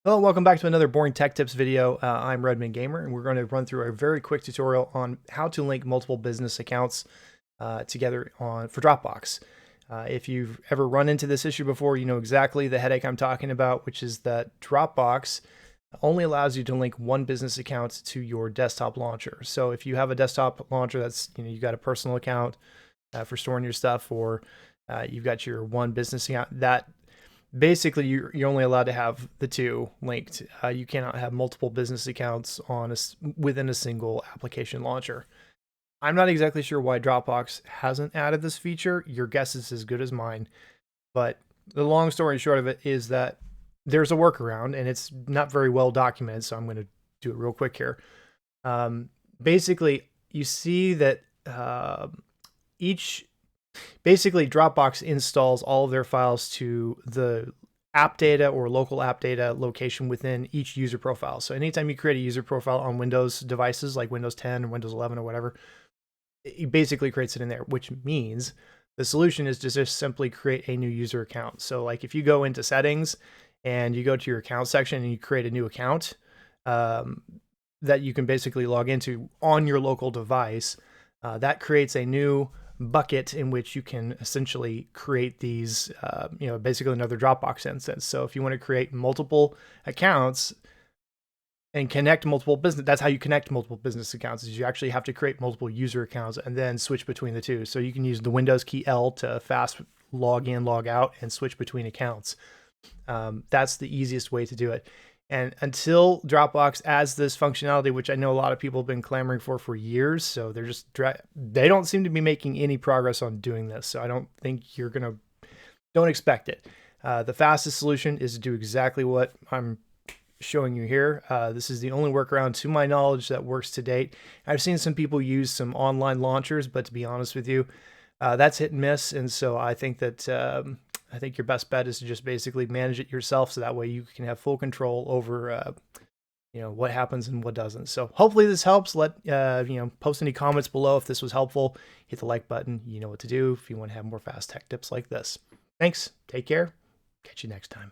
Hello, welcome back to another Boring Tech Tips video. I'm Redman Gamer, and we're going to run through a very quick tutorial on how to link multiple business accounts together for Dropbox. If you've ever run into this issue before, you know exactly the headache I'm talking about, which is that Dropbox only allows you to link one business account to your desktop launcher. So if you have a desktop launcher that's, you got a personal account for storing your stuff, or you've got your one business account, that basically you're only allowed to have the two linked. You cannot have multiple business accounts within a single application launcher. I'm not exactly sure why Dropbox hasn't added this feature. Your guess is as good as mine. But the long story short of it is that there's a workaround, and it's not very well documented, so I'm going to do it real quick here. Basically, you see that basically Dropbox installs all of their files to the app data or local app data location within each user profile. So anytime you create a user profile on Windows devices like Windows 10 or Windows 11 or whatever, it basically creates it in there, which means the solution is to just simply create a new user account. So like if you go into settings and you go to your account section and you create a new account that you can basically log into on your local device, that creates a new bucket in which you can essentially create these, basically another Dropbox instance. So if you want to create multiple accounts and connect multiple business, that's how you connect multiple business accounts, is you actually have to create multiple user accounts and then switch between the two. So you can use the Windows key L to fast log in, log out, and switch between accounts. That's the easiest way to do it. And until Dropbox adds this functionality, which I know a lot of people have been clamoring for years, so they don't seem to be making any progress on doing this. So I don't think don't expect it. The fastest solution is to do exactly what I'm showing you here. This is the only workaround to my knowledge that works to date. I've seen some people use some online launchers, but to be honest with you, that's hit and miss. And so I think that I think your best bet is to just basically manage it yourself, so that way you can have full control over what happens and what doesn't. So hopefully this helps. Post any comments below if this was helpful. Hit the like button. You know what to do if you want to have more fast tech tips like this. Thanks. Take care. Catch you next time.